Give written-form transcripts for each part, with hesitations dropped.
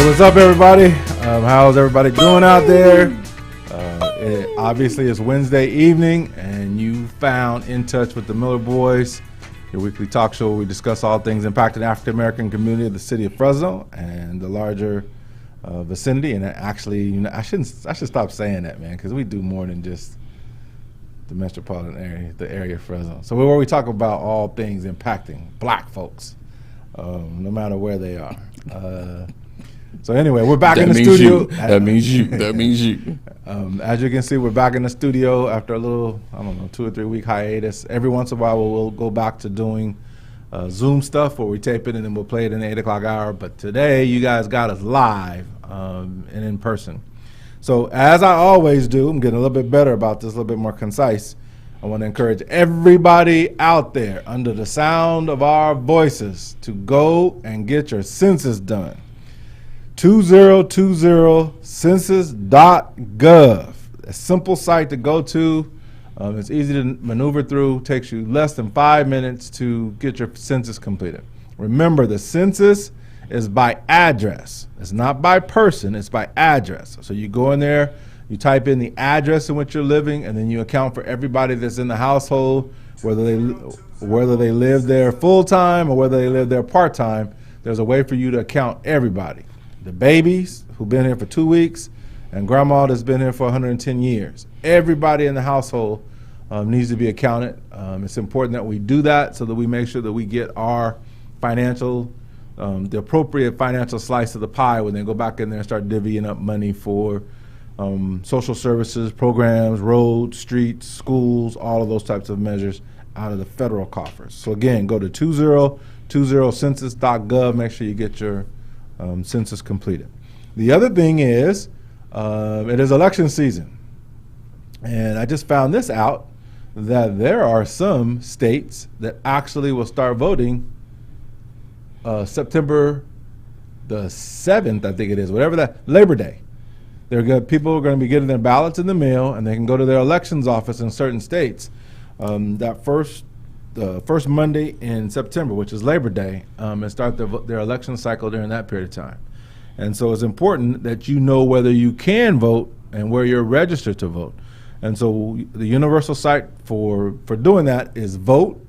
Hey, what's up, everybody? How's everybody doing out there? Obviously, it's Wednesday evening, and you found In Touch with the Miller Boyz, your weekly talk show where we discuss all things impacting the African-American community of the city of Fresno and the larger vicinity. And actually, I should stop saying that, man, because we do more than just the metropolitan area, the area of Fresno. So where we talk about all things impacting black folks, no matter where they are. So anyway, we're back in the studio. That means you. As you can see, we're back in the studio after a little, 2 or 3 week hiatus. Every once in a while, we'll go back to doing Zoom stuff where we tape it and then we'll play it in the 8 o'clock hour. But today, you guys got us live and in person. So as I always do, I'm getting a little bit better about this, a little bit more concise. I want to encourage everybody out there under the sound of our voices to go and get your census done. 2020census.gov. A simple site to go to. It's easy to maneuver through. Takes you less than 5 minutes to get your census completed. Remember, the census is by address. It's not by person, it's by address. So you go in there, you type in the address in which you're living, and then you account for everybody that's in the household, whether they live there full-time or whether they live there part-time. There's a way for you to account everybody. The babies who've been here for 2 weeks and grandma that's been here for 110 years. Everybody in the household needs to be accounted. It's important that we do that so that we make sure that we get our financial, the appropriate financial slice of the pie when they go back in there and start divvying up money for social services, programs, roads, streets, schools, all of those types of measures out of the federal coffers. So again, go to 2020census.gov. Make sure you get your census completed. The other thing is, it is election season. And I just found this out, that there are some states that actually will start voting September the 7th, I think it is, whatever that, Labor Day. People are going to be getting their ballots in the mail, and they can go to their elections office in certain states the first Monday in September, which is Labor Day, and start their election cycle during that period of time. And so it's important that you know whether you can vote and where you're registered to vote. And so the universal site for doing that is vote.gov.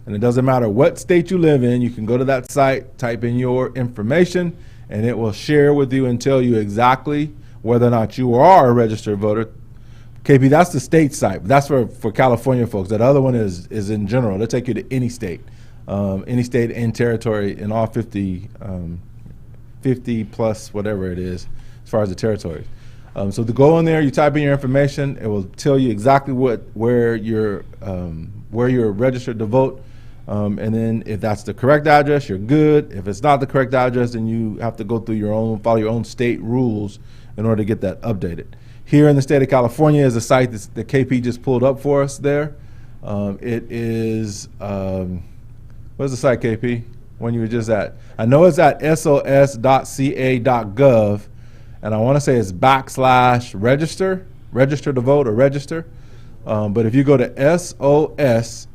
And it doesn't matter what state you live in, you can go to that site, type in your information, and it will share with you and tell you exactly whether or not you are a registered voter. KP, that's the state site. That's for California folks. That other one is in general. They'll take you to any state and territory in all 50 plus whatever it is as far as the territories. So to go in there, you type in your information. It will tell you exactly where you're registered to vote. And then if that's the correct address, you're good. If it's not the correct address, then you have to go through follow your own state rules in order to get that updated. Here in the state of California is a site that KP just pulled up for us there. It is, what's the site, KP, when you were just at? I know it's at sos.ca.gov, and I want to say it's /register to vote or register. But if you go to sos.ca.gov,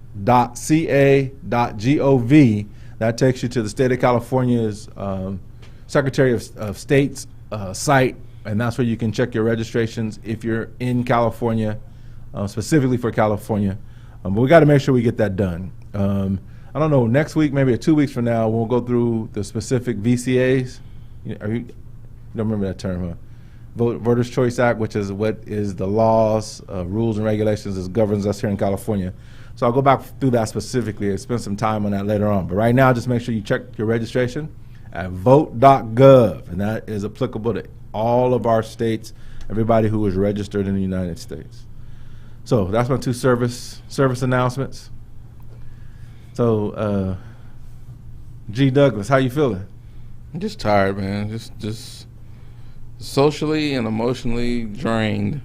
that takes you to the state of California's Secretary of State's site. And that's where you can check your registrations if you're in California, specifically for California. But we got to make sure we get that done. I don't know, next week, maybe 2 weeks from now, we'll go through the specific VCAs. You don't remember that term, huh? Voters' Choice Act, which is what is the laws, rules, and regulations that governs us here in California. So I'll go back through that specifically and spend some time on that later on. But right now, just make sure you check your registration at vote.gov, and that is applicable to all of our states, everybody who is registered in the United States. So that's my two service announcements. So, G. Douglas, how you feeling? I'm just tired, man. Just socially and emotionally drained.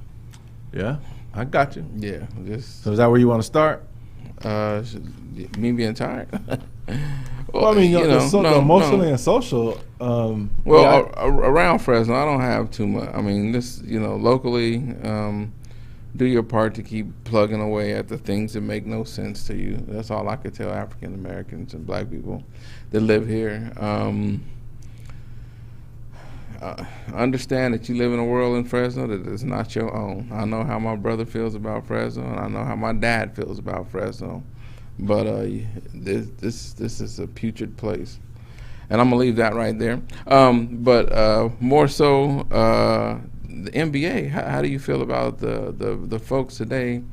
Yeah, I got you. Yeah, So is that where you want to start? Me being tired. Well, I mean, emotionally and social. Around Fresno, I don't have too much. I mean, locally, do your part to keep plugging away at the things that make no sense to you. That's all I could tell African Americans and black people that live here. Understand that you live in a world in Fresno that is not your own. I know how my brother feels about Fresno, and I know how my dad feels about Fresno. But this is a putrid place, and I'm gonna leave that right there. But more so, the NBA. How do you feel about the folks today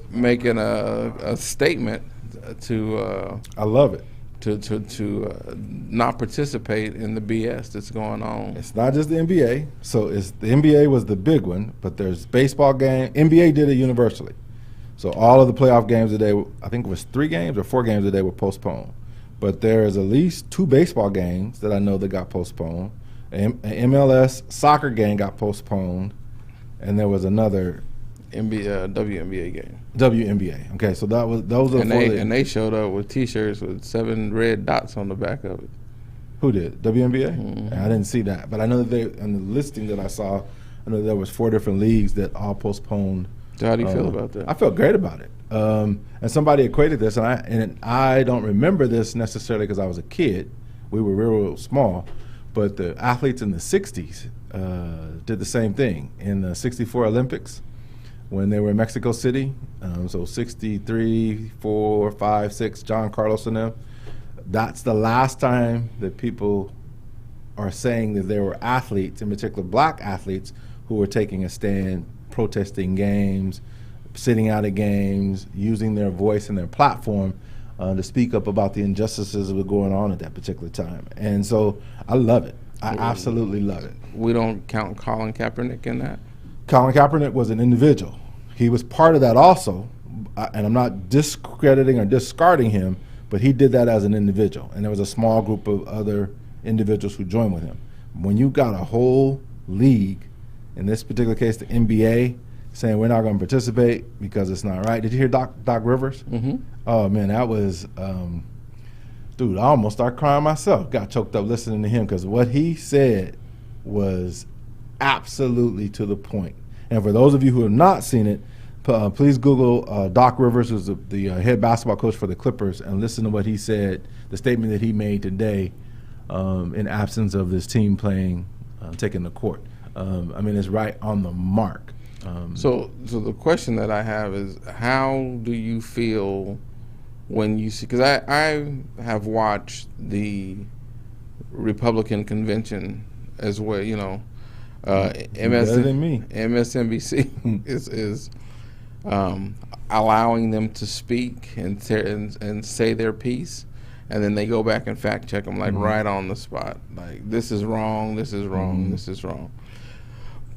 making a statement to? I love it. To not participate in the BS that's going on. It's not just the NBA. So the NBA was the big one, but there's baseball game. NBA did it universally. So all of the playoff games today, I think it was 3 games or 4 games today, were postponed. But there's at least 2 baseball games that I know that got postponed. An MLS soccer game got postponed, and there was another WNBA game. WNBA. Okay, so those are and they showed up with T-shirts with 7 red dots on the back of it. Who did? WNBA? Mm-hmm. I didn't see that, but I know that in the listing that I saw, I know there was 4 different leagues that all postponed. So how do you feel about that? I felt great about it. And somebody equated this, and I don't remember this necessarily because I was a kid. We were real small, but the athletes in the '60s did the same thing in the '64 Olympics. When they were in Mexico City, so 63, 4, 5, 6, John Carlos and them, that's the last time that people are saying that there were athletes, in particular black athletes, who were taking a stand, protesting games, sitting out of games, using their voice and their platform to speak up about the injustices that were going on at that particular time. And so I love it. I absolutely love it. We don't count Colin Kaepernick in that? Colin Kaepernick was an individual. He was part of that also, and I'm not discrediting or discarding him, but he did that as an individual, and there was a small group of other individuals who joined with him. When you got a whole league, in this particular case the NBA, saying we're not going to participate because it's not right. Did you hear Doc Rivers? Mm-hmm. Oh, man, that was, dude, I almost started crying myself. Got choked up listening to him because what he said was absolutely to the point. And for those of you who have not seen it, please Google Doc Rivers, who's the head basketball coach for the Clippers, and listen to what he said, the statement that he made today in absence of this team taking the court. I mean, it's right on the mark. So the question that I have is, how do you feel when you see, because I have watched the Republican convention as well, you know, Better than me. MSNBC is allowing them to speak and say their piece, and then they go back and fact check them like right on the spot. Like, this is wrong, this is wrong, this is wrong.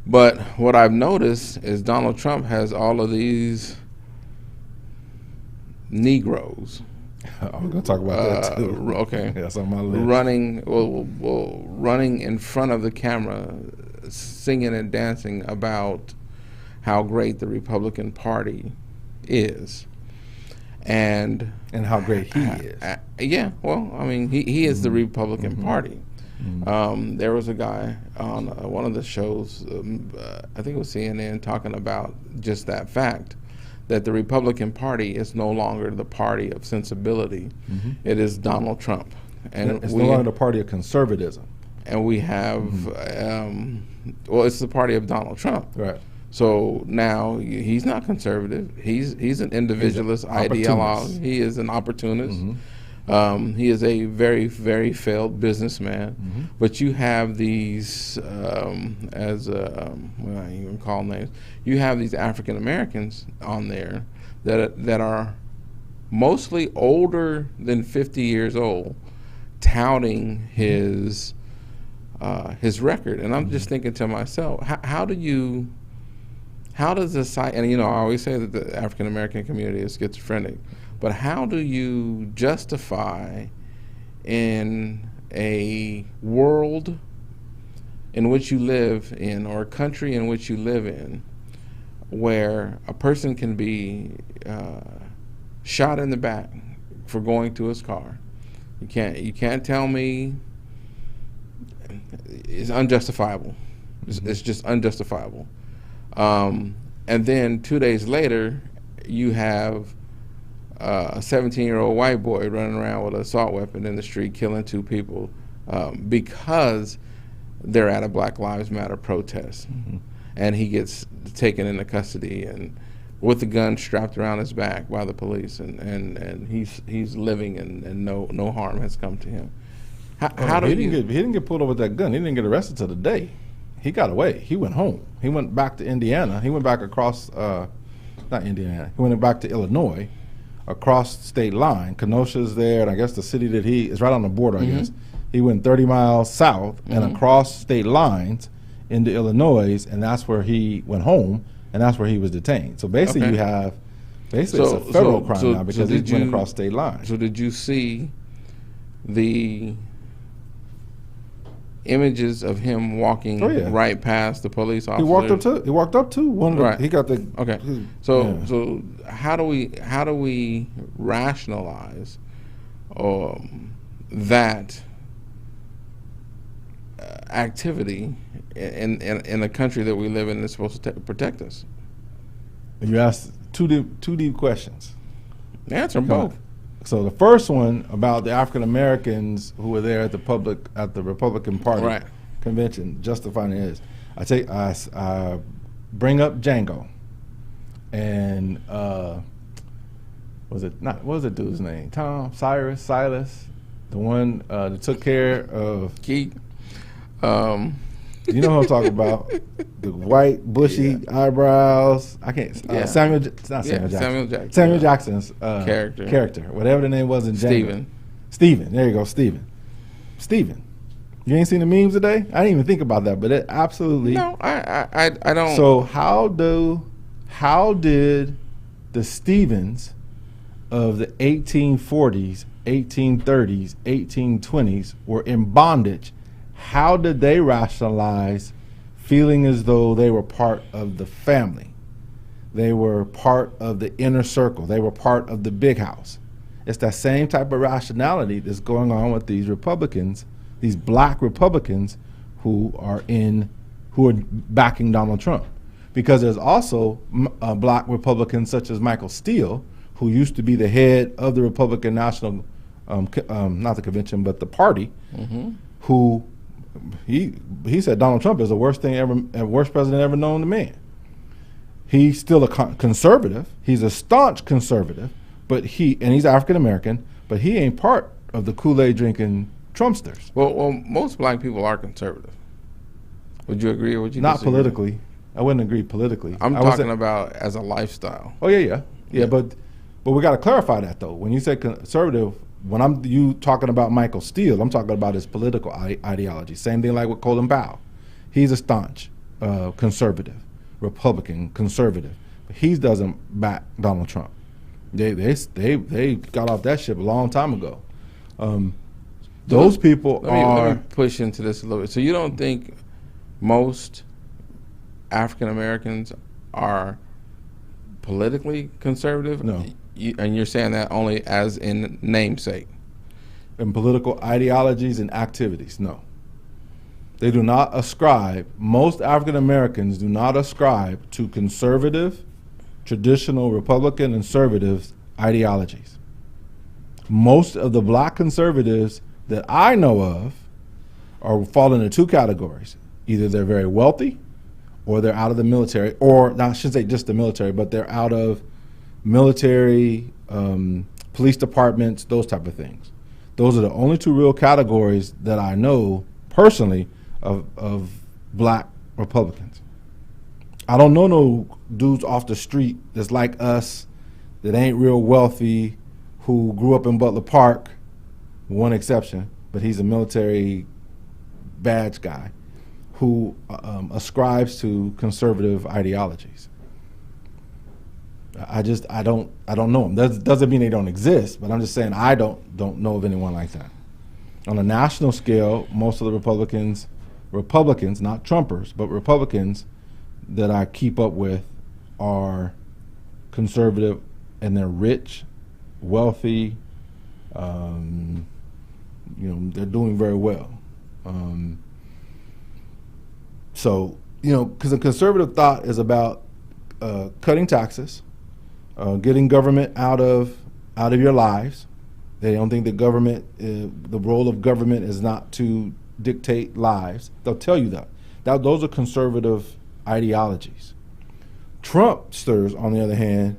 But what I've noticed is Donald Trump has all of these Negroes. I'm going to talk about that too. Okay. That's on my list. Running in front of the camera, singing and dancing about how great the Republican Party is. And how great he is. Yeah, well, I mean, he is the Republican Party. There was a guy on one of the shows, I think it was CNN, talking about just that fact, that the Republican Party is no longer the party of sensibility. It is Donald Trump. And it's no longer the party of conservatism. And we have, well, it's the party of Donald Trump. Right. So now he's not conservative. He's an individualist ideologue. He is an opportunist. He is a very, very failed businessman. But you have these, well, I ain't even call names. You have these African Americans on there that are mostly older than 50 years old, touting his record. And I'm just thinking to myself, how does the site, and you know, I always say that the African American community is schizophrenic, but how do you justify in a world in which you live in, or a country in which you live in, where a person can be shot in the back for going to his car? You can't tell me it's unjustifiable. It's just unjustifiable. And And then 2 days later, you have a 17-year-old white boy running around with an assault weapon in the street, killing 2 people because they're at a Black Lives Matter protest. Mm-hmm. And he gets taken into custody and with the gun strapped around his back by the police, and he's living and no harm has come to him. He didn't get pulled over with that gun. He didn't get arrested till the day. He got away. He went home. He went back to Indiana. He went back across, not Indiana. He went back to Illinois, across the state line. Kenosha's there, and I guess the city that he is right on the border. I guess he went 30 miles south and across state lines into Illinois, and that's where he went home, and that's where he was detained. So basically, you have it's a federal crime now because he went across state lines. So did you see the images of him walking right past the police officer? He walked up to one. Right. He got the. Okay. So how do we rationalize that activity in the country that we live in that's supposed to protect us? You asked two deep questions. Answer them both. So the first one about the African Americans who were there at the Republican Party convention, justifying it is, I bring up Django, and what was the dude's name? Silas, the one that took care of Keith. You know who I'm talking about? The white, bushy eyebrows. I can't. Samuel Jackson. Samuel Jackson's character, whatever the name was in Django. Steven. There you go, Steven. You ain't seen the memes today? I didn't even think about that, but it absolutely. No, I don't. So how did the Stevens of the 1840s, 1830s, 1820s were in bondage? How did they rationalize feeling as though they were part of the family? They were part of the inner circle. They were part of the big house. It's that same type of rationality that's going on with these Republicans, these black Republicans who are backing Donald Trump. Because there's also black Republicans such as Michael Steele, who used to be the head of the Republican National, not the convention, but the party, who he said Donald Trump is the worst president ever known to man. He's still a conservative. He's a staunch conservative, but he's African American, but he ain't part of the Kool-Aid drinking Trumpsters. Well, most black people are conservative. Would you agree or would you not disagree? Politically? I wouldn't agree politically. I'm talking about as a lifestyle. Oh yeah. But we got to clarify that though. When you say conservative, when you talking about Michael Steele, I'm talking about his political ideology. Same thing like with Colin Powell. He's a staunch conservative, Republican conservative. But he doesn't back Donald Trump. They got off that ship a long time ago. Those people let me push into this a little bit. So you don't think most African Americans are politically conservative? No. And you're saying that only as in namesake? In political ideologies and activities, no. They do not ascribe, most African Americans do not ascribe to conservative, traditional Republican and conservative ideologies. Most of the black conservatives that I know of fall into 2 categories. Either they're very wealthy or they're out of the military, or I shouldn't say just the military, but they're out of military, police departments, those type of things. Those are the only 2 real categories that I know personally of black Republicans. I don't know no dudes off the street that's like us, that ain't real wealthy, who grew up in Butler Park, one exception, but he's a military badge guy who ascribes to conservative ideologies. I don't know them. That doesn't mean they don't exist, but I'm just saying I don't know of anyone like that. On a national scale, most of the Republicans, not Trumpers, but Republicans that I keep up with are conservative, and they're rich, wealthy. They're doing very well. So, because a conservative thought is about cutting taxes, getting government out of your lives. They don't think the government, the role of government is not to dictate lives. They'll tell you that. Those are conservative ideologies. Trumpsters, on the other hand,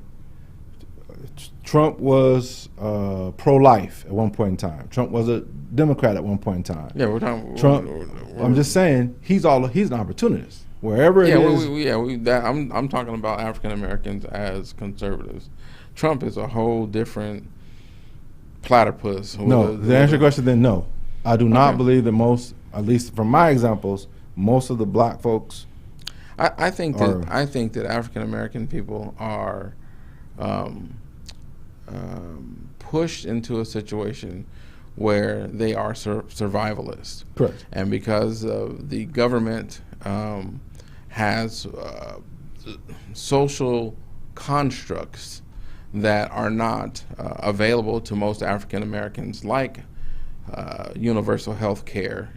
Trump was pro-life at one point in time. Trump was a Democrat at one point in time. Yeah, we're talking. Trump. I'm just saying he's an opportunist. Wherever it is. I'm talking about African Americans as conservatives. Trump is a whole different platypus. No, to answer your question, then no. I do not believe that most, at least from my examples, most of the black folks. I think that African American people are pushed into a situation where they are survivalists. Correct. And because the government has social constructs that are not available to most African Americans, like universal health care,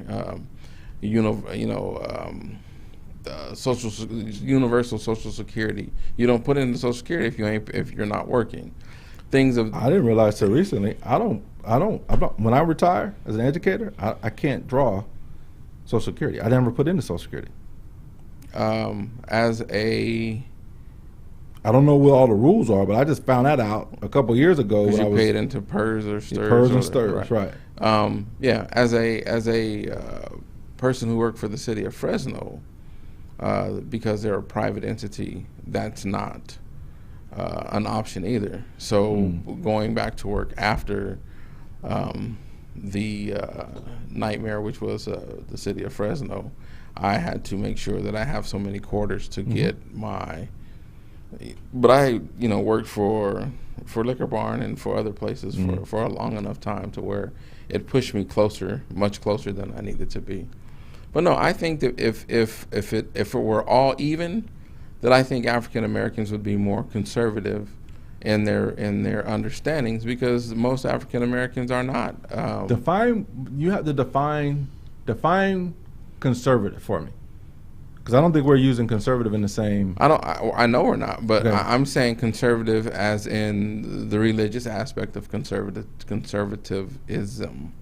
universal Social Security. You don't put in the Social Security if you're not working. I didn't realize till recently. I'm not, when I retire as an educator, I can't draw Social Security. I never put in the Social Security. I don't know what all the rules are, but I just found that out a couple years ago. Because you paid into PERS or STIRS. PERS and STIRS, right. Yeah, as a person who worked for the city of Fresno, because they're a private entity, that's not an option either. So going back to work after the nightmare, which was the city of Fresno, I had to make sure that I have so many quarters to get my. But I, worked for Liquor Barn and for other places for a long enough time to where it pushed me much closer than I needed to be. But no, I think that if it were all even, that I think African Americans would be more conservative in their understandings, because most African Americans are not. You have to define conservative for me. Because I don't think we're using conservative in the same. I know we're not, but okay. I'm saying conservative as in the religious aspect of conservatism.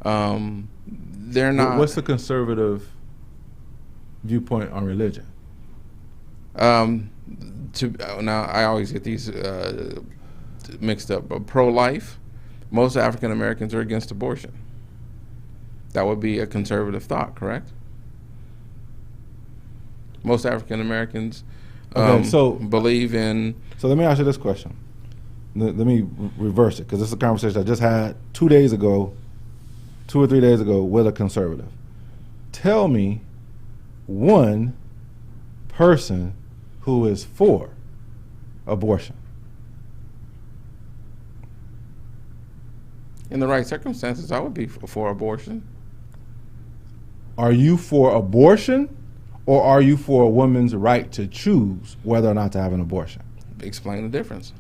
They're not. What's the conservative viewpoint on religion? Now I always get these mixed up. But pro-life, most African Americans are against abortion. That would be a conservative thought, correct? Most African Americans believe in. So let me ask you this question. Let me reverse it, because this is a conversation I just had 2 or 3 days ago with a conservative. Tell me one person who is for abortion. In the right circumstances, I would be for abortion. Are you for abortion? Or are you for a woman's right to choose whether or not to have an abortion? Explain the difference.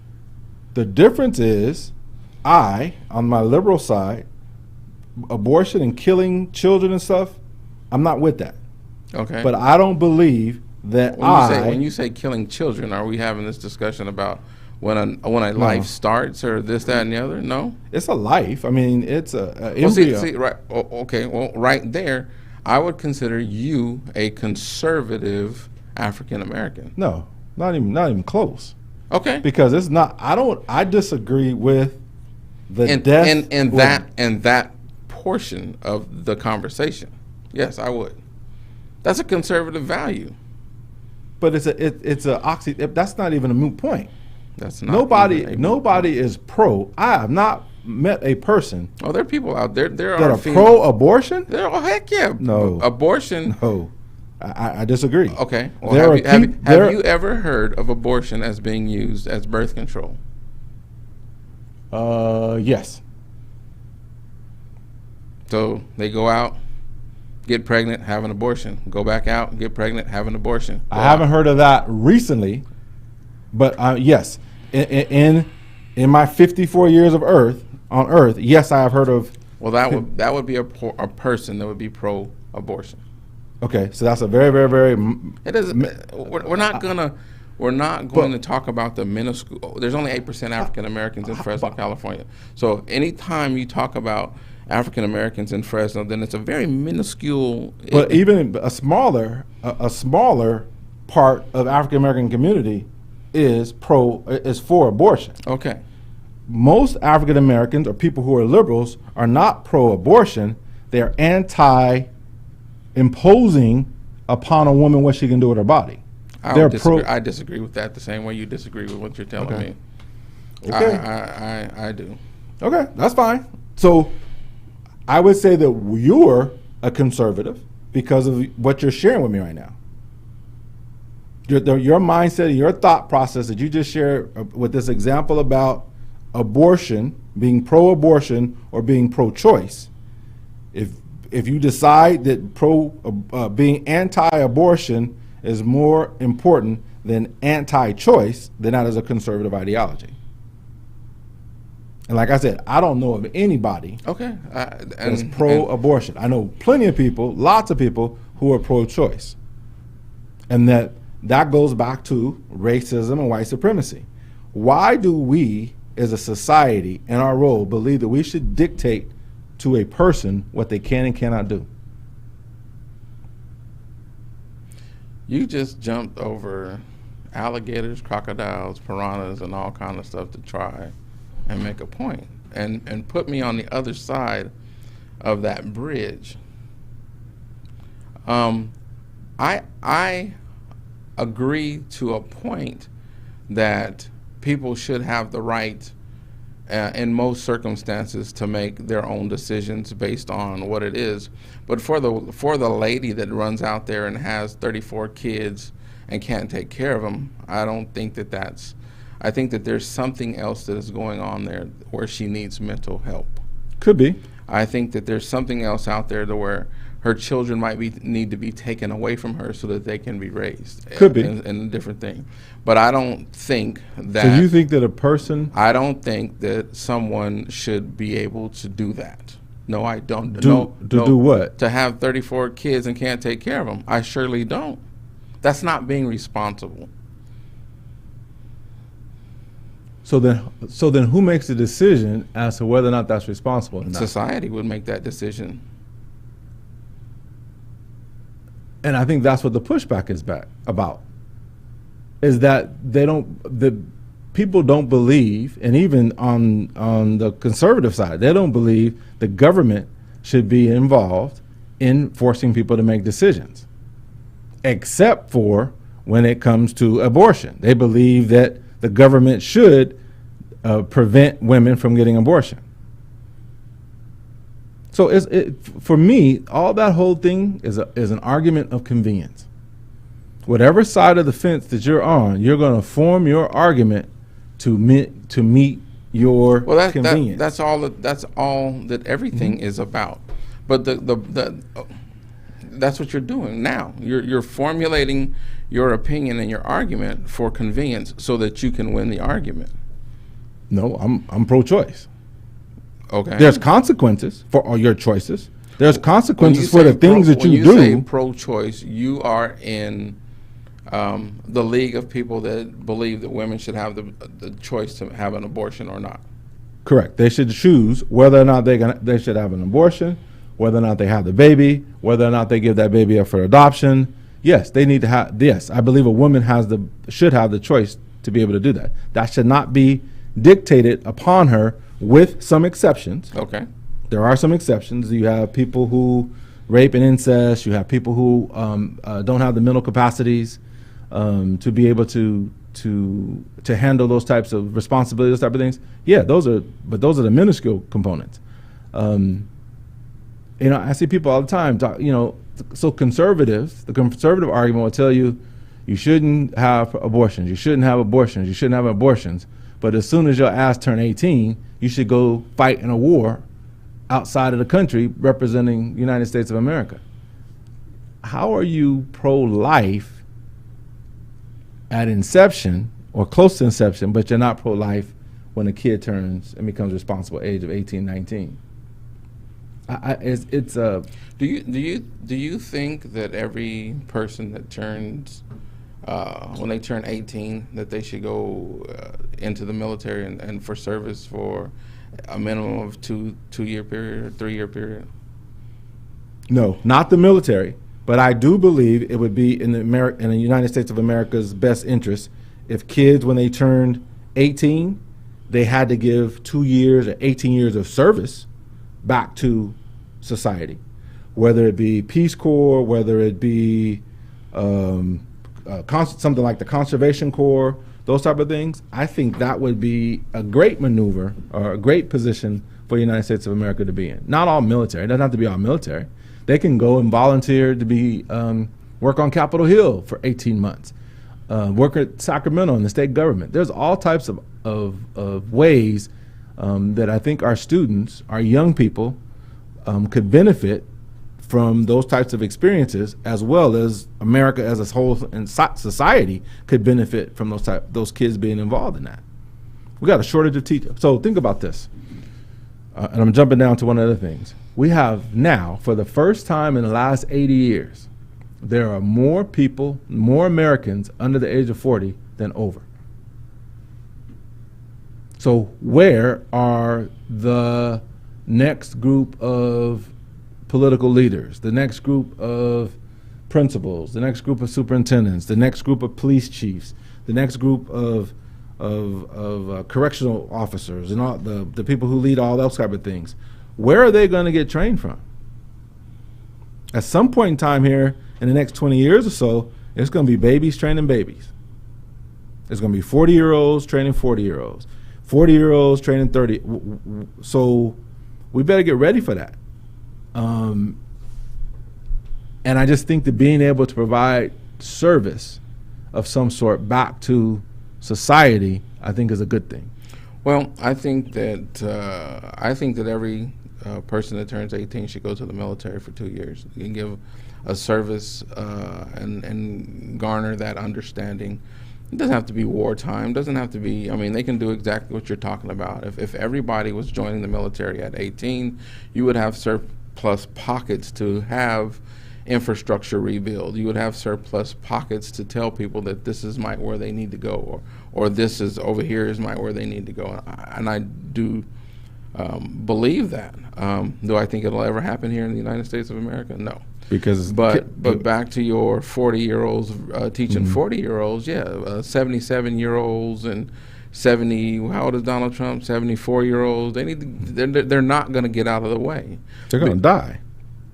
The difference is, on my liberal side, abortion and killing children and stuff, I'm not with that. Okay. But I don't believe that when you say killing children, are we having this discussion about when a life starts, or this, that, and the other? No? It's a life. I mean, it's a embryo. See, right. Okay, well, right there, I would consider you a conservative African American. No, not even close. Okay. Because it's not. I disagree with the death and that portion of the conversation. Yes, I would. That's a conservative value. But it's a oxy. That's not even a moot point. That's not. Nobody is pro. I have not met a person. Oh, there are people out there. There that are pro-abortion. Oh, heck yeah. No abortion. No, I disagree. Okay. Well, have you ever heard of abortion as being used as birth control? Yes. So they go out, get pregnant, have an abortion. Go back out, get pregnant, have an abortion. I haven't heard of that recently, but yes, in my 54 years of on Earth, yes, I have heard of. Well, that would be a person that would be pro-abortion. Okay, so that's a very, very, very. It doesn't. We're not gonna We're not going to talk about the minuscule. There's only 8% African Americans in Fresno, California. So anytime you talk about African Americans in Fresno, then it's a very minuscule. But even a smaller part of African American community is for abortion. Okay. Most African Americans or people who are liberals are not pro-abortion. They're anti-imposing upon a woman what she can do with her body. I disagree with that the same way you disagree with what you're telling me. Okay. I do. Okay, that's fine. So I would say that you're a conservative because of what you're sharing with me right now. Your mindset, your thought process that you just shared with this example about abortion, being pro-abortion or being pro-choice. If you decide that being anti-abortion is more important than anti-choice, then that is a conservative ideology. And like I said, I don't know of anybody that's pro-abortion. I know plenty of people, lots of people who are pro-choice. And that goes back to racism and white supremacy. Why do we, as a society, in our role, believe that we should dictate to a person what they can and cannot do? You just jumped over alligators, crocodiles, piranhas, and all kind of stuff to try and make a point, and put me on the other side of that bridge. I agree to a point that people should have the right in most circumstances to make their own decisions based on what it is. But for the lady that runs out there and has 34 kids and can't take care of them, I don't think that's. I think that there's something else that is going on there where she needs mental help. Could be. I think that there's something else out there to where her children might need to be taken away from her so that they can be raised. Could be. And a different thing. But I don't think that. So you think that a person. I don't think that someone should be able to do that. No, I don't. Do what? To have 34 kids and can't take care of them. I surely don't. That's not being responsible. So then who makes the decision as to whether or not that's responsible or not? Society would make that decision. And I think that's what the pushback is about. Is that the people don't believe, and even on the conservative side, they don't believe the government should be involved in forcing people to make decisions, except for when it comes to abortion. They believe that the government should prevent women from getting abortion. So for me, all that whole thing is an argument of convenience. Whatever side of the fence that you're on, you're going to form your argument to meet your convenience. That's all that everything is about. But that's what you're doing now. You're formulating your opinion and your argument for convenience so that you can win the argument. No, I'm pro-choice. Okay. There's consequences for all your choices. There's consequences for the things that you do. When you say pro-choice, you are in the league of people that believe that women should have the choice to have an abortion or not. Correct. They should choose whether or not they should have an abortion, whether or not they have the baby, whether or not they give that baby up for adoption. Yes, they need to have. Yes, I believe a woman should have the choice to be able to do that. That should not be dictated upon her, with some exceptions. Okay. There are some exceptions. You have people who rape and incest. You have people who don't have the mental capacities to be able to handle those types of responsibilities, those type of things. Yeah, those are the minuscule components. I see people all the time talk, so conservatives, the conservative argument will tell you shouldn't have abortions, you shouldn't have abortions, you shouldn't have abortions. But as soon as your ass turn 18, you should go fight in a war outside of the country representing the United States of America. How are you pro-life at inception or close to inception, but you're not pro-life when a kid turns and becomes responsible age of 18, 19? Do you think that every person that turns when they turn 18, that they should go into the military and for service for a minimum of two-year period or 3-year period? No, not the military. But I do believe it would be in the United States of America's best interest if kids, when they turned 18, they had to give 2 years or 18 years of service back to society, whether it be Peace Corps, whether it be something like the Conservation Corps, those type of things. I think that would be a great maneuver or a great position for the United States of America to be in. Not all military. It doesn't have to be all military. They can go and volunteer to be work on Capitol Hill for 18 months, work at Sacramento in the state government. There's all types of ways that I think our students, our young people, could benefit from those types of experiences, as well as America as a whole and society could benefit from those kids being involved in that. We got a shortage of teachers. So think about this, and I'm jumping down to one of the things. We have now, for the first time in the last 80 years, there are more people, more Americans under the age of 40 than over. So where are the next group of political leaders, the next group of principals, the next group of superintendents, the next group of police chiefs, the next group of correctional officers, and all the people who lead all those type of things? Where are they going to get trained from? At some point in time here, in the next 20 years or so, it's going to be babies training babies. It's going to be 40-year-olds training 40-year-olds, 40-year-olds training 30. So we better get ready for that. And I just think that being able to provide service of some sort back to society, I think, is a good thing. Well, I think that every person that turns 18 should go to the military for 2 years. You can give a service and garner that understanding. It doesn't have to be wartime. It doesn't have to be, I mean, they can do exactly what you're talking about. If everybody was joining the military at 18, you would have surplus pockets to have infrastructure rebuild. You would have surplus pockets to tell people that this is where they need to go, or this is over here is where they need to go. And I do believe that. Do I think it'll ever happen here in the United States of America? No. But back to your 40-year-olds teaching 40-year-olds, 77-year-olds and 70. How old is Donald Trump? 74-year-olds. They're not going to get out of the way. They're going to die.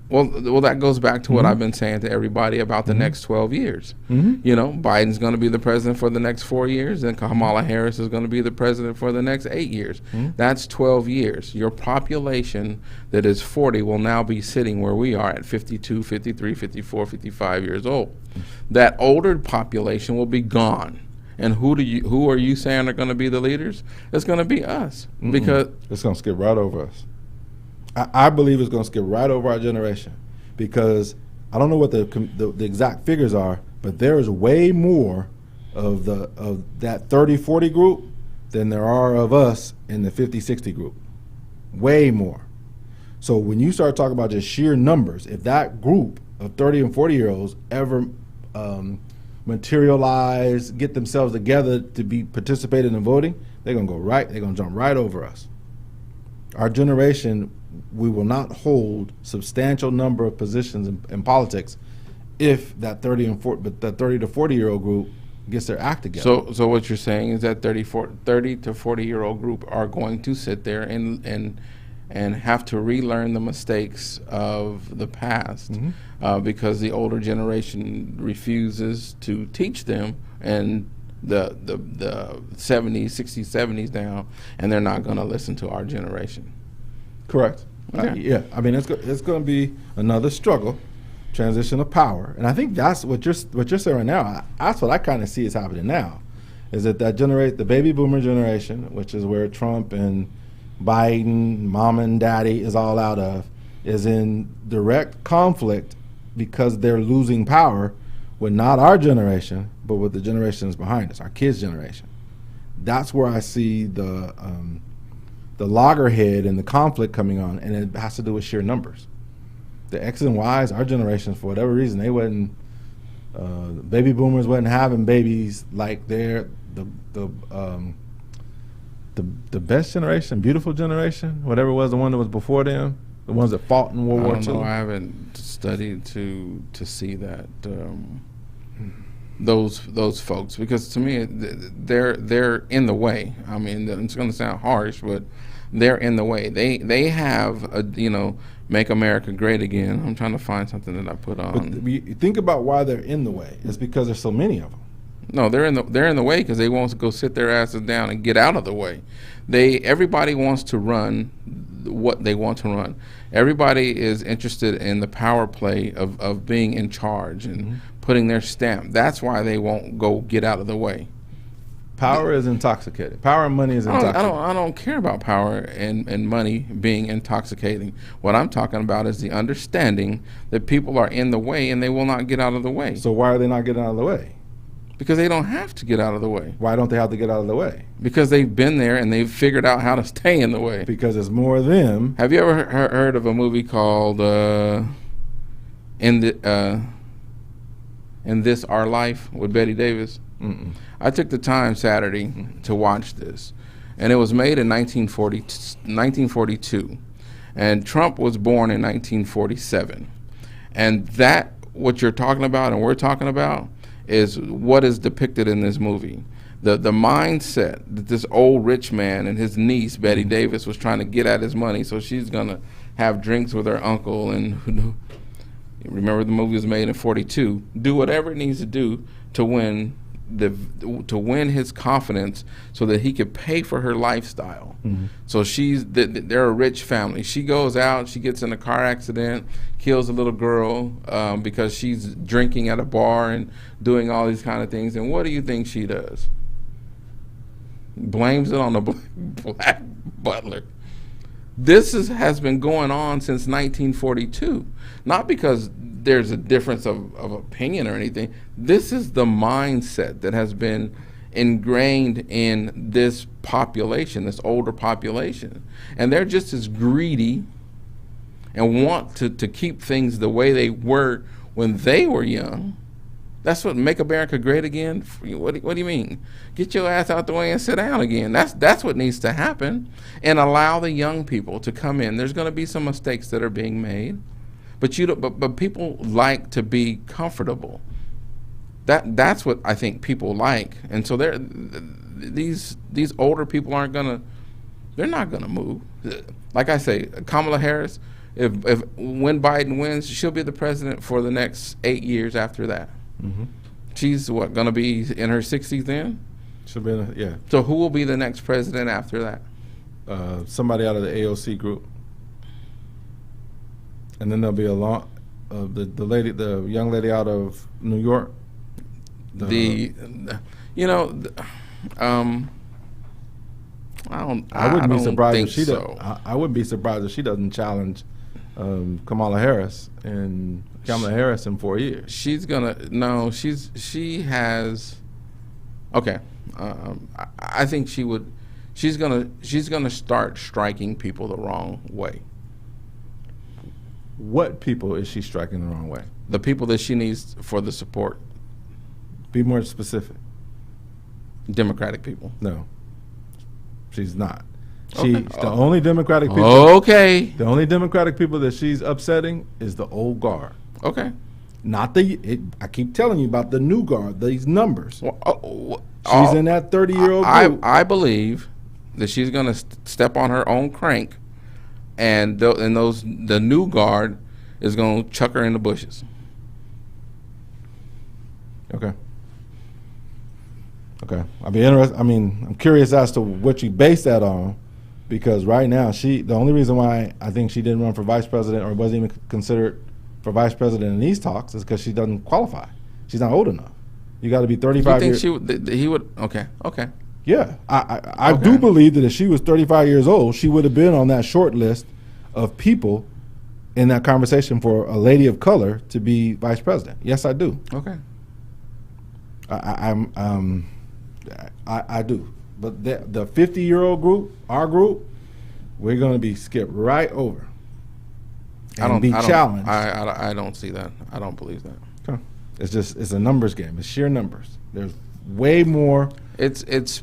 Well, that goes back to what I've been saying to everybody about the next 12 years. You know, Biden's going to be the president for the next 4 years, and Kamala Harris is going to be the president for the next 8 years. That's 12 years. Your population that is 40 will now be sitting where we are at 52, 53, 54, 55 years old. That older population will be gone. And who are you saying are going to be the leaders? It's going to be us. Because it's going to skip right over us. I believe it's going to skip right over our generation, because I don't know what the exact figures are, but there is way more of that 30-40 group than there are of us in the 50-60 group. Way more. So when you start talking about just sheer numbers, if that group of 30 and 40-year-olds ever materialize, get themselves together to be participating in voting, they're going to jump right over us. Our generation, we will not hold substantial number of positions in politics if that 30 to 40-year-old group gets their act together. So what you're saying is that 30 to 40-year-old group are going to sit there and have to relearn the mistakes of the past because the older generation refuses to teach them, and the 70s, 60s, 70s down, and they're not going to listen to our generation. Correct. Okay. I mean, it's going to be another struggle, transition of power, and I think that's what you're saying right now. That's what I kind of see is happening now, is that the baby boomer generation, which is where Trump and Biden, mom and daddy is all out of, is in direct conflict because they're losing power with not our generation, but with the generations behind us, our kids' generation. That's where I see the loggerhead and the conflict coming on, and it has to do with sheer numbers. The X's and Y's, our generation, for whatever reason, they wasn't Baby boomers wasn't having babies like they're the best generation, beautiful generation, whatever it was, the one that was before them, the ones that fought in World War II. I haven't studied to see that those folks, because to me they're in the way. I mean, it's going to sound harsh, but they're in the way. They have a, Make America Great Again. I'm trying to find something that I put on. But you think about why they're in the way. It's because there's so many of them. No, they're in the way because they want to go sit their asses down and get out of the way. Everybody wants to run what they want to run. Everybody is interested in the power play of being in charge and putting their stamp. That's why they won't go get out of the way. Power is intoxicating. Power and money is intoxicating. I don't care about power and money being intoxicating. What I'm talking about is the understanding that people are in the way and they will not get out of the way. So why are they not getting out of the way? Because they don't have to get out of the way. Why don't they have to get out of the way? Because they've been there and they've figured out how to stay in the way. Because there's more of them. Have you ever heard of a movie called In This Our Life with Betty Davis? Mm-mm. I took the time Saturday to watch this, and it was made in 1942, and Trump was born in 1947, and that, what you're talking about and we're talking about, is what is depicted in this movie. The mindset that this old rich man and his niece, Betty Davis, was trying to get at his money, so she's going to have drinks with her uncle, and remember the movie was made in 42, do whatever it needs to do to win his confidence so that he could pay for her lifestyle. So they're a rich family. She goes out, she gets in a car accident, kills a little girl because she's drinking at a bar and doing all these kind of things. And what do you think she does? Blames it on the black butler. This has been going on since 1942, not because there's a difference of opinion or anything. This is the mindset that has been ingrained in this population, this older population. And they're just as greedy and want to keep things the way they were when they were young. That's what Make America Great Again. What do you mean? Get your ass out the way and sit down again. That's what needs to happen. And allow the young people to come in. There's going to be some mistakes that are being made. But people like to be comfortable. That's what I think people like, and so these older people they're not gonna move. Like I say, Kamala Harris, if when Biden wins, she'll be the president for the next 8 years after that. She's gonna be in her 60s then? She'll be yeah. So who will be the next president after that? Somebody out of the AOC group. And then there'll be the young lady out of New York. I wouldn't be surprised if she doesn't challenge Kamala Harris in 4 years. She has. Okay, I think she would. She's gonna start striking people the wrong way. What people is she striking the wrong way? The people that she needs for the support. Be more specific. Democratic people. No, she's not. Okay. The only Democratic people. Okay. The only Democratic people that she's upsetting is the old guard. Okay. Not I keep telling you about the new guard. These numbers. She's in that 30-year-old group. I believe that she's going to step on her own crank. And the new guard is going to chuck her in the bushes. Okay. I'll be interested. I mean, I'm curious as to what you base that on, because right now the only reason why I think she didn't run for vice president or wasn't even considered for vice president in these talks is because she doesn't qualify. She's not old enough. You got to be 35 years. You think he would? Okay. Yeah, I do believe that if she was 35 years old, she would have been on that short list of people in that conversation for a lady of color to be vice president. Yes, I do. Okay. I do. But the 50-year-old group, our group, we're going to be skipped right over. And be challenged. I don't see that. I don't believe that. Okay. It's a numbers game. It's sheer numbers. There's way more. It's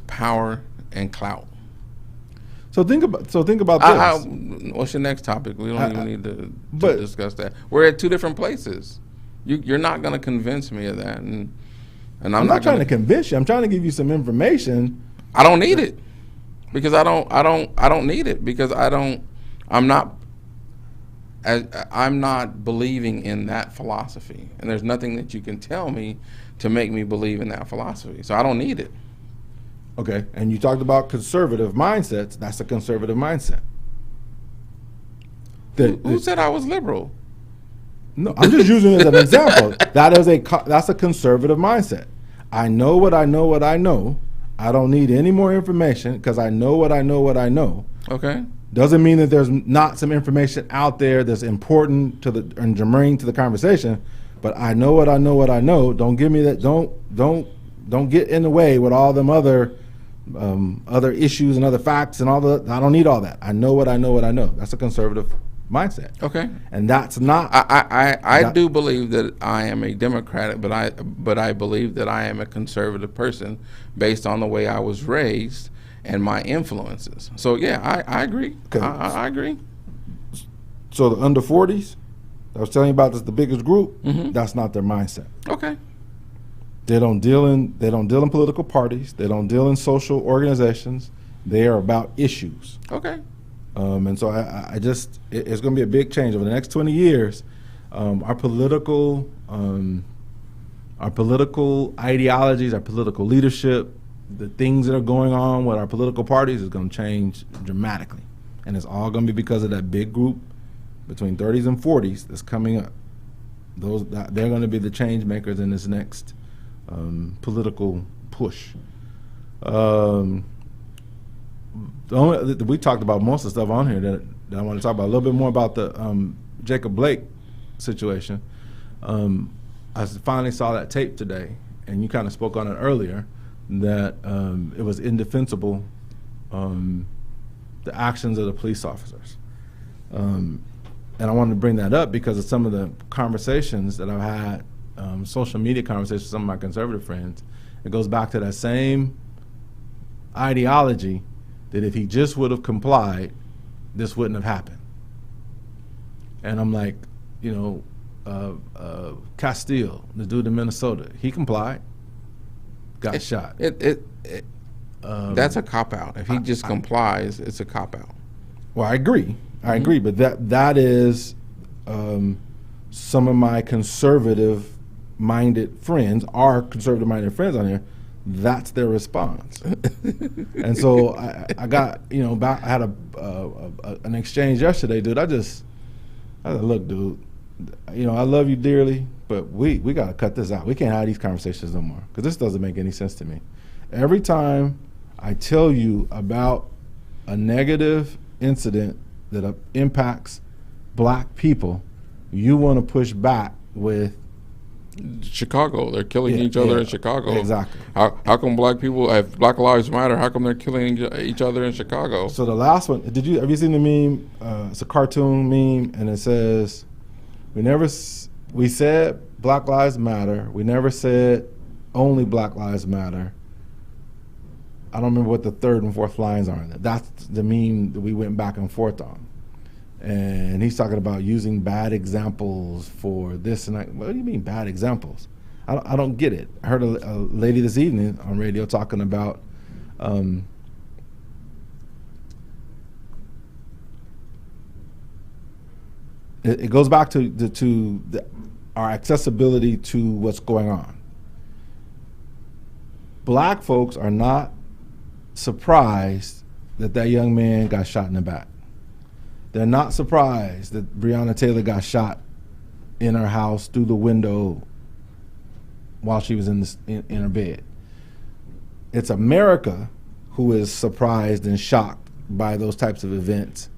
power and clout. So think about this. What's your next topic? We don't even need to discuss that. We're at two different places. You're not going to convince me of that, and I'm not trying to convince you. I'm trying to give you some information. I don't need it because I don't need it because I'm not believing in that philosophy, and there's nothing that you can tell me to make me believe in that philosophy. So I don't need it. Okay, and you talked about conservative mindsets. That's a conservative mindset. Who said I was liberal? No, I'm just using it as an example. That's a conservative mindset. I know what I know what I know. I don't need any more information because I know what I know what I know. Okay. Doesn't mean that there's not some information out there that's important and germane to the conversation, but I know what I know what I know. Don't give me that. Don't get in the way with all them other issues and other facts and all the. I don't need all that. I know what I know what I know. That's a conservative mindset. Okay. And that's not. I do believe that I am a Democrat, but I believe that I am a conservative person based on the way I was raised and my influences. So yeah, I agree. Okay. I agree. So the under 40s, I was telling you about, this the biggest group. Mm-hmm. That's not their mindset. Okay. They don't deal in political parties. They don't deal in social organizations. They are about issues. Okay. And so it's going to be a big change over the next 20 years. Our political ideologies, our political leadership, the things that are going on with our political parties is going to change dramatically, and it's all going to be because of that big group between 30s and 40s that's coming up. They're going to be the change makers in this next political push. We talked about most of the stuff on here that I want to talk about. A little bit more about the Jacob Blake situation. I finally saw that tape today, and you kind of spoke on it earlier, that it was indefensible, the actions of the police officers. And I wanted to bring that up because of some of the conversations that I've had, social media conversations with some of my conservative friends. It goes back to that same ideology that if he just would have complied, this wouldn't have happened. And I'm like, Castile, the dude in Minnesota, he complied, got shot. That's a cop-out. If he just complies, it's a cop-out. Well, I agree. I agree, but that is some of my conservative-minded friends, our conservative-minded friends on here, that's their response. And so I got, I had an exchange yesterday, dude. I said, look, dude, I love you dearly, but we got to cut this out. We can't have these conversations no more because this doesn't make any sense to me. Every time I tell you about a negative incident that impacts black people, you want to push back with Chicago. They're killing each other in Chicago. Exactly. How come black people, if Black Lives Matter, how come they're killing each other in Chicago? So the last one, have you seen the meme? It's a cartoon meme, and it says, we said Black Lives Matter. We never said only Black Lives Matter. I don't remember what the third and fourth lines are in it. That's the meme that we went back and forth on. And he's talking about using bad examples for this and that. What do you mean bad examples? I don't get it. I heard a lady this evening on radio talking about it goes back to our accessibility to what's going on. Black folks are not surprised that young man got shot in the back. They're not surprised that Breonna Taylor got shot in her house through the window while she was in her bed. It's America who is surprised and shocked by those types of events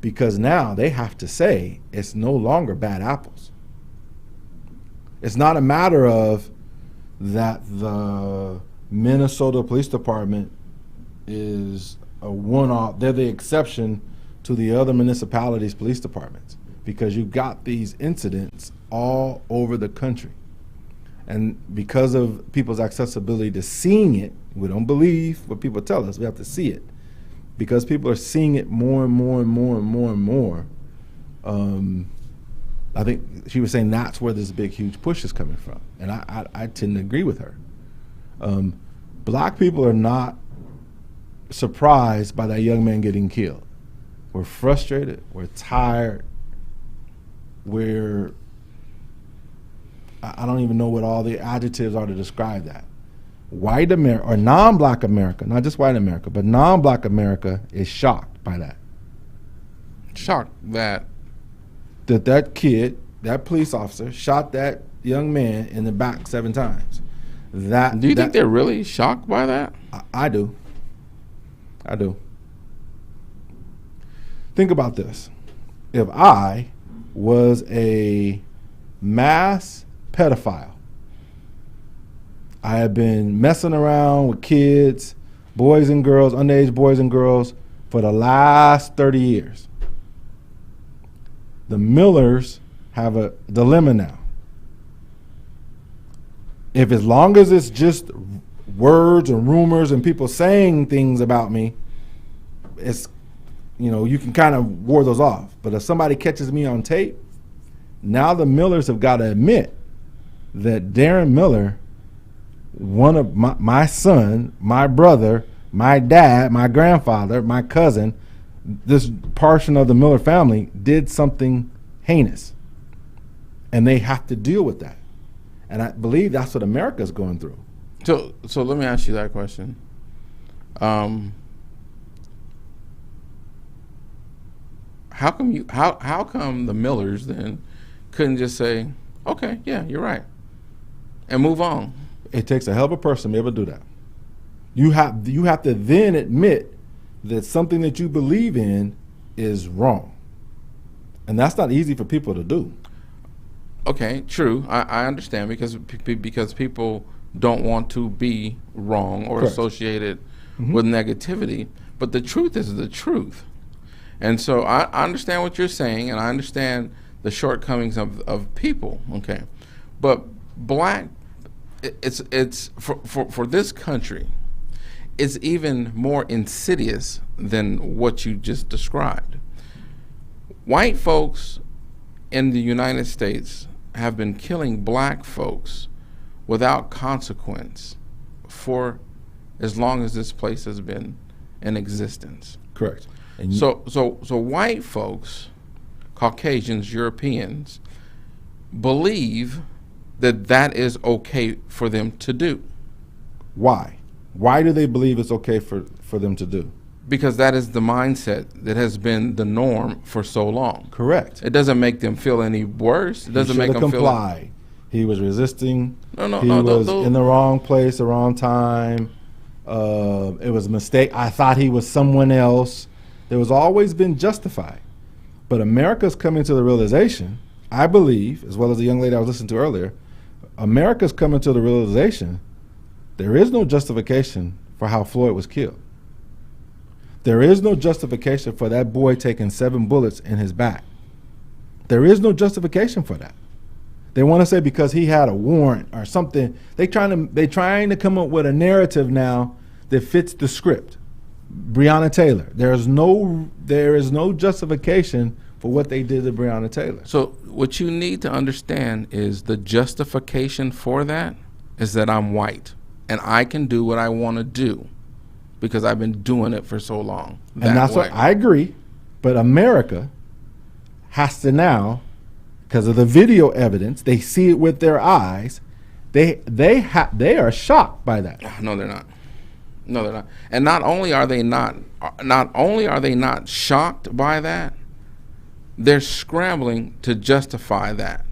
because now they have to say it's no longer bad apples. It's not a matter of that the Minnesota Police Department is a one-off, they're the exception to the other municipalities' police departments. because you got these incidents all over the country. And because of people's accessibility to seeing it, we don't believe what people tell us, we have to see it. Because people are seeing it more and more and more and more and more, I think she was saying that's where this big, huge push is coming from. And I tend to agree with her. Black people are not surprised by that young man getting killed. We're frustrated, we're tired, I don't even know what all the adjectives are to describe that. White America, or non-black America, not just white America, but non-black America is shocked by that. Shocked that that kid, that police officer, shot that young man in the back 7 times. Do you think they're really shocked by that? I do. I do. Think about this. If I was a mass pedophile, I have been messing around with kids, boys and girls, underage boys and girls, for the last 30 years. The Millers have a dilemma now. If as long as it's just words and rumors and people saying things about me, it's, you can kind of ward those off. But if somebody catches me on tape, now the Millers have got to admit that Darren Miller, one of my son, my brother, my dad, my grandfather, my cousin, this portion of the Miller family did something heinous. And they have to deal with that. And I believe that's what America's going through. So let me ask you that question. How come the Millers then couldn't just say, okay, yeah, you're right, and move on? It takes a hell of a person to be able to do that. You have to then admit that something that you believe in is wrong. And that's not easy for people to do. Okay, true. I understand because people don't want to be wrong or Correct. Associated with negativity. But the truth is the truth. And so I understand what you're saying, and I understand the shortcomings of people. Okay, but it's for this country, it's even more insidious than what you just described. White folks in the United States have been killing black folks without consequence for as long as this place has been in existence. Correct. And So white folks, Caucasians, Europeans, believe that is okay for them to do. Why? Why do they believe it's okay for them to do? Because that is the mindset that has been the norm for so long. Correct. It doesn't make them feel any worse. It doesn't make them comply. He was resisting. No. He was in the wrong place, the wrong time. It was a mistake. I thought he was someone else. There was always been justified. But America's coming to the realization, I believe, as well as the young lady I was listening to earlier, America's coming to the realization there is no justification for how Floyd was killed. There is no justification for that boy taking 7 bullets in his back. There is no justification for that. They want to say because he had a warrant or something. They're trying to come up with a narrative now that fits the script. Breonna Taylor. There is no justification for what they did to Breonna Taylor. So what you need to understand is the justification for that is that I'm white and I can do what I want to do because I've been doing it for so long. And that's what I agree. But America has to now, because of the video evidence, they see it with their eyes. They are shocked by that. No, they're not. No, they're not. And not only are they not shocked by that, they're scrambling to justify that.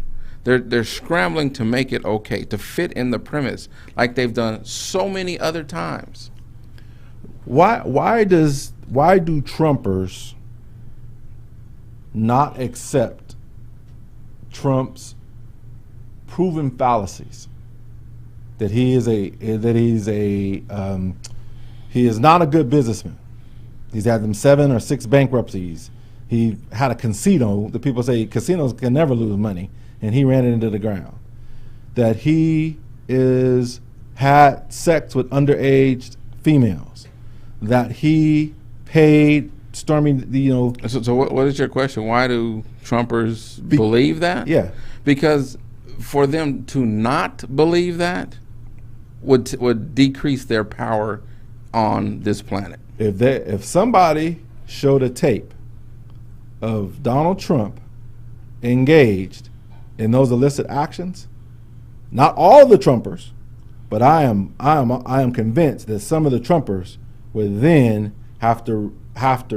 They're scrambling to make it okay, to fit in the premise like they've done so many other times. Why do Trumpers not accept Trump's proven fallacies? That he is not a good businessman. He's had them 7 or 6 bankruptcies. He had a casino. The people say casinos can never lose money, and he ran it into the ground. That he had sex with underage females. That he paid Stormy, So what is your question? Why do Trumpers believe that? Yeah. Because for them to not believe that would decrease their power on this planet. If somebody showed a tape of Donald Trump engaged in those illicit actions, not all the Trumpers, but I am convinced that some of the Trumpers would then have to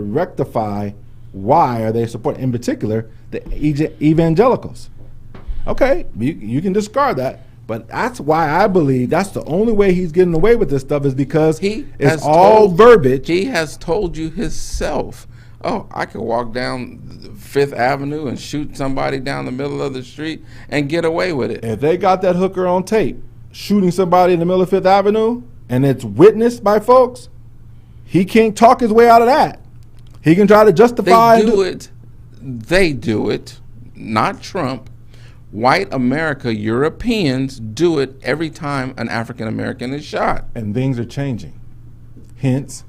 rectify why are they supporting, in particular, the evangelicals. Okay, you can discard that, but that's why I believe that's the only way he's getting away with this stuff is because it's all verbiage. He has told you himself, oh, I could walk down Fifth Avenue and shoot somebody down the middle of the street and get away with it. If they got that hooker on tape shooting somebody in the middle of Fifth Avenue and it's witnessed by folks, he can't talk his way out of that. He can try to justify. They do it, not Trump. White America, Europeans do it every time an African American is shot. And things are changing. Hence,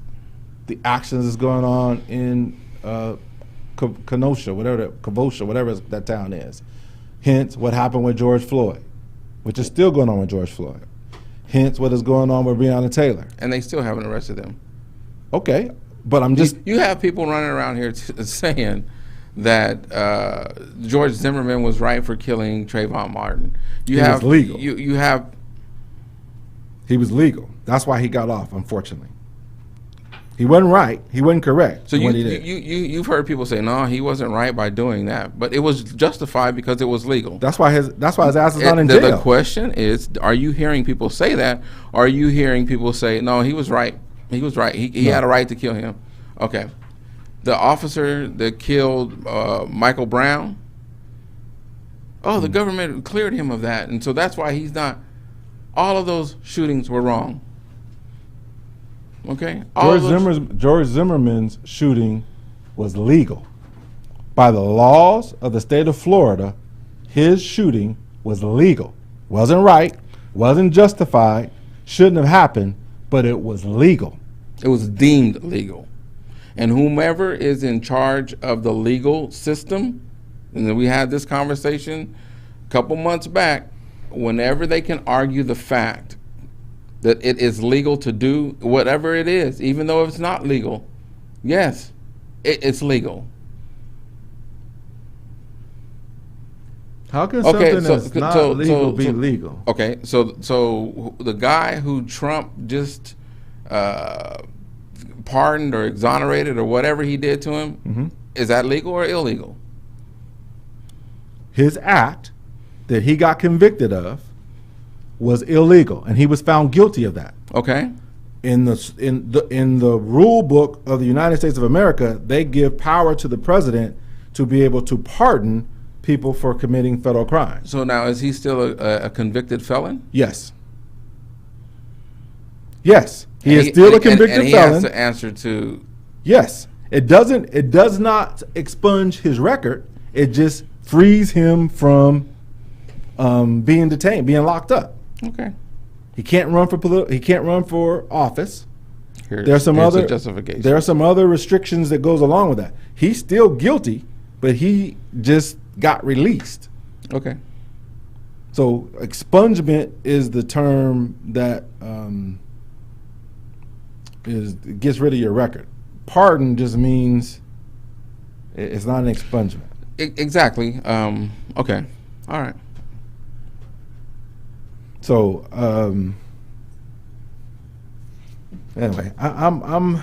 the actions that's going on in Kenosha, whatever that town is. Hence, what happened with George Floyd, which is still going on with George Floyd. Hence, what is going on with Breonna Taylor. And they still haven't arrested them. Okay, but I'm just... You have people running around here saying that George Zimmerman was right for killing Trayvon Martin. He was legal. You have... He was legal. That's why he got off, unfortunately. He wasn't right. He wasn't correct. So you've heard people say, no, he wasn't right by doing that, but it was justified because it was legal. That's why his ass is not in jail. The question is, are you hearing people say that, or are you hearing people say, no, he was right. He was right. He had a right to kill him. Okay. The officer that killed Michael Brown, the government cleared him of that, and so that's why he's not. All of those shootings were wrong. Okay? George Zimmerman's shooting was legal. By the laws of the state of Florida, his shooting was legal. Wasn't right, wasn't justified, shouldn't have happened, but it was legal. It was deemed legal. And whomever is in charge of the legal system, and then we had this conversation a couple months back, whenever they can argue the fact that it is legal to do whatever it is, even though it's not legal, yes, it's legal. How can something that's not legal be legal? Okay, so the guy who Trump just pardoned or exonerated or whatever he did to him, is that legal or illegal? His act that he got convicted of was illegal, and he was found guilty of that. Okay. In the rule book of the United States of America, they give power to the president to be able to pardon people for committing federal crimes. So now, is he still a convicted felon? Yes. Yes, he is still a convicted and he felon. Has to answer to. Yes, it does not expunge his record. It just frees him from being detained, being locked up. Okay. He can't run for he can't run for office. There are some other restrictions that goes along with that. He's still guilty, but he just got released. Okay. So expungement is the term that gets rid of your record. Pardon just means it's not an expungement. Exactly. Okay. All right. So anyway, I'm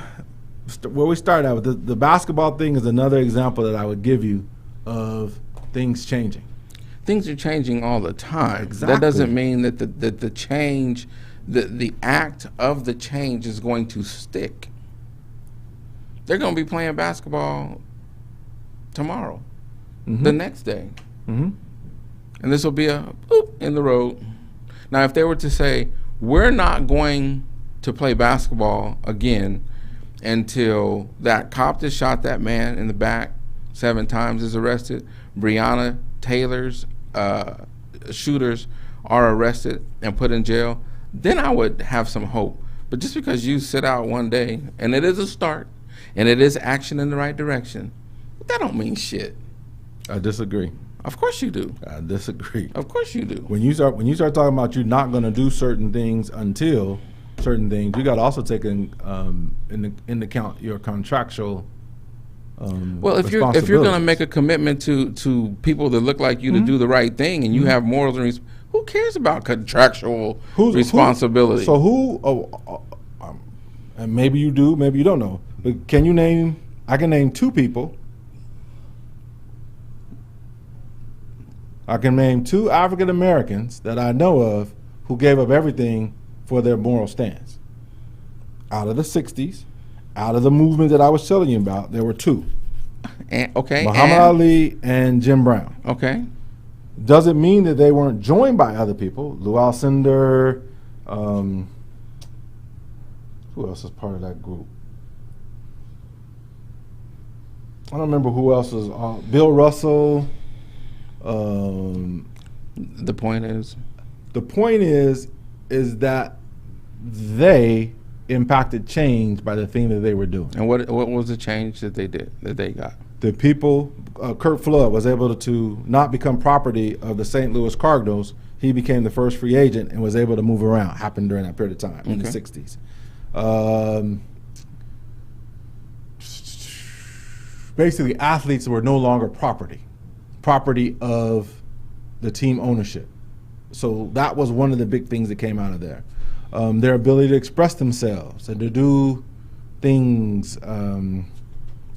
where we started out with the basketball thing is another example that I would give you of things changing. Things are changing all the time. Exactly. That doesn't mean that the change, the act of the change is going to stick. They're going to be playing basketball tomorrow, the next day, and this will be a boop in the road. Now, if they were to say, we're not going to play basketball again until that cop that shot that man in the back 7 times is arrested, Breonna Taylor's shooters are arrested and put in jail, then I would have some hope. But just because you sit out one day, and it is a start, and it is action in the right direction, that don't mean shit. I disagree. Of course you do. I disagree. Of course you do. When you start talking about you're not going to do certain things until certain things, you got to also take in account your contractual. Well, if you're going to make a commitment to people that look like you to do the right thing, and you have morals and who cares about contractual responsibility? And maybe you do, maybe you don't know. But can you name? I can name 2 people. I can name 2 African Americans that I know of who gave up everything for their moral stance. Out of the 60s, out of the movement that I was telling you about, there were 2. Muhammad Ali and Jim Brown. Okay. Doesn't mean that they weren't joined by other people. Lou Alcindor, who else is part of that group? I don't remember who else was on. Bill Russell. The point is that they impacted change by the thing that they were doing. And what was the change that they got? The people, Kurt Flood was able to not become property of the St. Louis Cardinals. He became the first free agent and was able to move around. Happened during that period of time in the 60s. Basically, athletes were no longer property of the team ownership. So that was one of the big things that came out of there. Their ability to express themselves and to do things.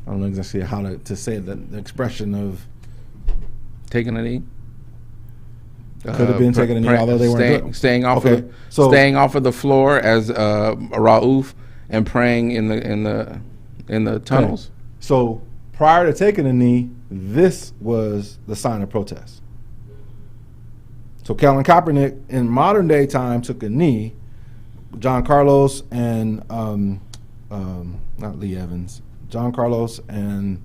I don't know exactly how to say it, the expression of taking a knee. Could have been taking a knee, although they weren't staying off of the floor as Rauf and praying in the tunnels. Okay. So prior to taking a knee, this was the sign of protest. So Colin Kaepernick in modern day time took a knee. John Carlos and not Lee Evans, John Carlos and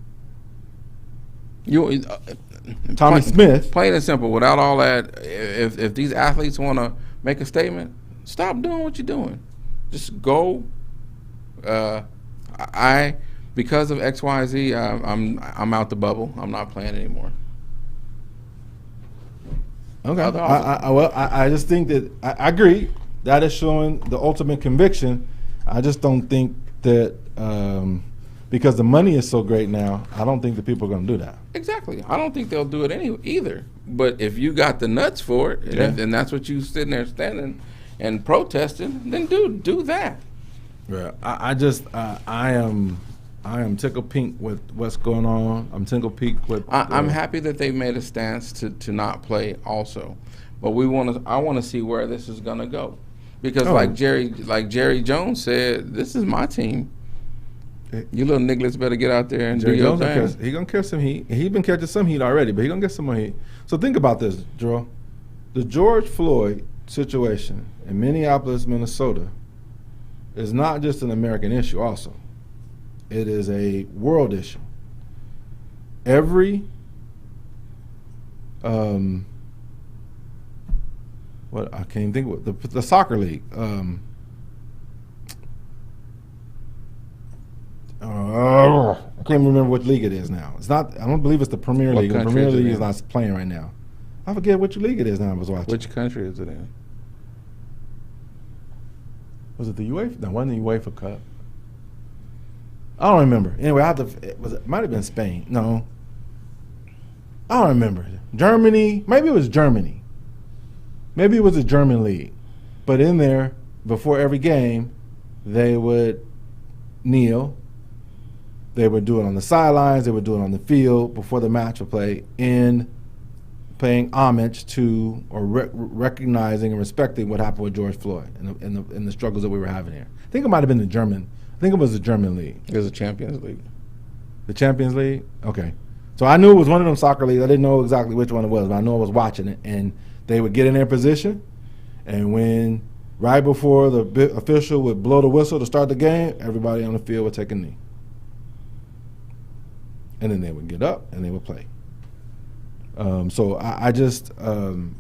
Tommy Smith. Plain and simple, without all that, if these athletes want to make a statement, stop doing what you're doing. Just go. Because of X, Y, Z, I'm out the bubble. I'm not playing anymore. Okay. I just think that I agree. That is showing the ultimate conviction. I just don't think that because the money is so great now, I don't think that people are going to do that. Exactly. I don't think they'll do it either. But if you got the nuts for it, and that's what you sitting there standing and protesting, then do that. Yeah. I am tickled pink with what's going on. I'm tickled pink with. I'm happy that they made a stance to not play also, but I want to see where this is going to go, because like Jerry Jones said, this is my team. You little nigglets better get out there and Jerry do your Jones thing. He gonna catch some heat. He been catching some heat already, but he gonna get some more heat. So think about this, Joe. The George Floyd situation in Minneapolis, Minnesota, is not just an American issue. Also, it is a world issue. Every what I can't even think of the soccer league. I can't remember what league it is now. It's not. I don't believe it's the Premier League. The Premier League is not playing right now. I forget which league it is now. I was watching. Which country is it in? Was it the UEFA? No, it wasn't the UEFA Cup. I don't remember. Anyway, it might have been Spain. No, I don't remember. Germany. Maybe it was Germany. Maybe it was a German league. But in there, before every game, they would kneel. They would do it on the sidelines. They would do it on the field before the match would play, in paying homage to or recognizing and respecting what happened with George Floyd and the struggles that we were having here. I think it might have been the German. I think it was the German league. It was the Champions League. The Champions League? Okay. So I knew it was one of them soccer leagues. I didn't know exactly which one it was, but I know I was watching it. And they would get in their position, and when right before the official would blow the whistle to start the game, everybody on the field would take a knee. and then they would get up and they would play. So I just, the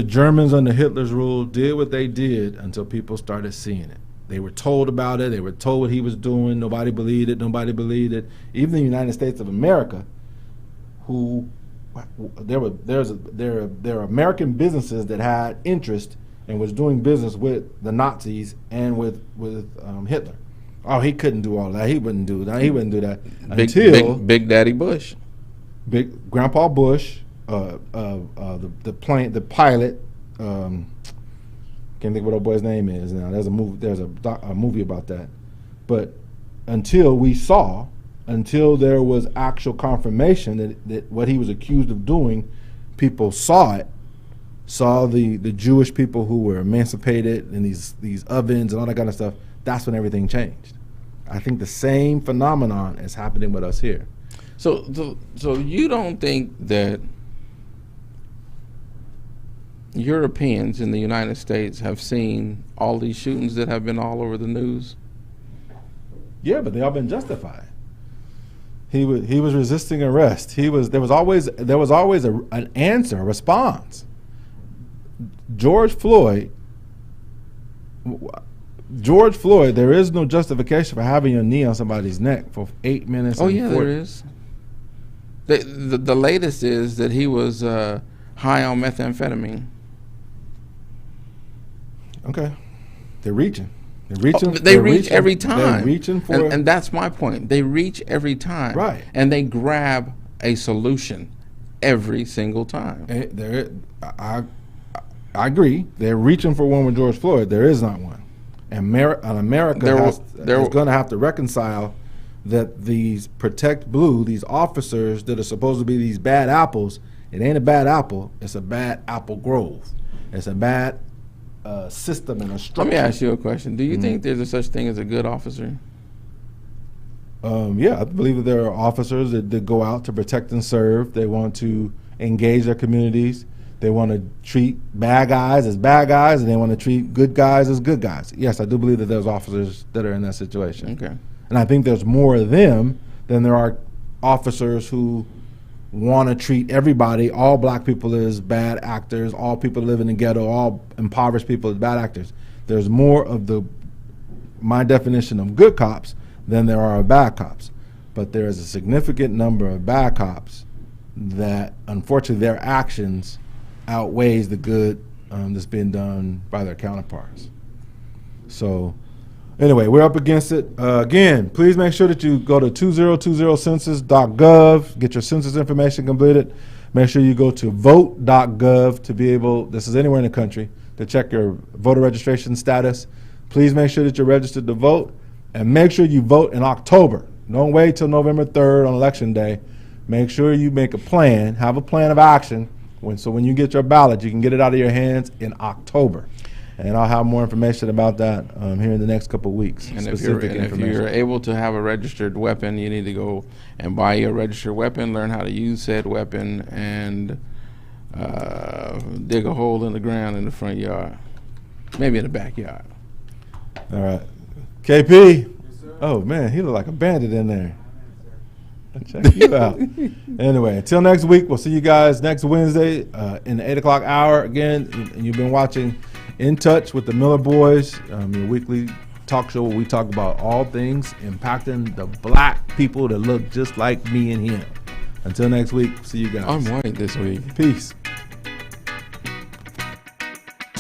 Germans under Hitler's rule did what they did until people started seeing it. They were told about it. They were told what he was doing. Nobody believed it. Nobody believed it. Even the United States of America, there are American businesses that had interest and was doing business with the Nazis and with Hitler. Oh, he couldn't do all that. He wouldn't do that. He wouldn't do that until Big Daddy Bush, Big Grandpa Bush, the pilot. Can't think what old boy's name is now. There's a movie. There's a movie about that. But until there was actual confirmation that what he was accused of doing, people saw the Jewish people who were emancipated in these ovens and all that kind of stuff. That's when everything changed. I think the same phenomenon is happening with us here. So you don't think that Europeans in the United States have seen all these shootings that have been all over the news? Yeah, but they all been justified. He was resisting arrest. There was always an answer, a response. George Floyd, there is no justification for having your knee on somebody's neck for 8 minutes. Oh yeah, there is. The latest is that he was high on methamphetamine. Okay, they're reaching. They reach every time. They're reaching for, and that's my point. They reach every time, right? And they grab a solution every single time. I agree. They're reaching for one with George Floyd. There is not one. And America is going to have to reconcile that these Protect Blue, these officers that are supposed to be these bad apples, it ain't a bad apple. It's a bad apple grove. It's a bad system and a structure. Let me ask you a question. Do you think there's a such thing as a good officer? Yeah, I believe that there are officers that go out to protect and serve. They want to engage their communities. They want to treat bad guys as bad guys, and they want to treat good guys as good guys. Yes, I do believe that there's officers that are in that situation. Okay. And I think there's more of them than there are officers who want to treat everybody, all black people as bad actors, all people that live in the ghetto, all impoverished people as bad actors. There's more of my definition of good cops than there are of bad cops. But there is a significant number of bad cops that, unfortunately, their actions outweighs the good that's being done by their counterparts. So anyway, we're up against it. Again, please make sure that you go to 2020census.gov, get your census information completed. Make sure you go to vote.gov to be able, this is anywhere in the country, to check your voter registration status. Please make sure that you're registered to vote, and make sure you vote in October. Don't wait till November 3rd on Election Day. Make sure you make a plan, have a plan of action, so when you get your ballot, you can get it out of your hands in October. And I'll have more information about that here in the next couple of weeks. And if you're able to have a registered weapon, you need to go and buy your registered weapon, learn how to use said weapon, and dig a hole in the ground in the front yard, maybe in the backyard. All right. KP. Yes, oh, man, he looked like a bandit in there. Check you out. Anyway, until next week, we'll see you guys next Wednesday in the 8 o'clock hour. Again, you've been watching In Touch with the Miller Boyz, your weekly talk show where we talk about all things impacting the black people that look just like me and him. Until next week, see you guys. I'm white this week. Peace.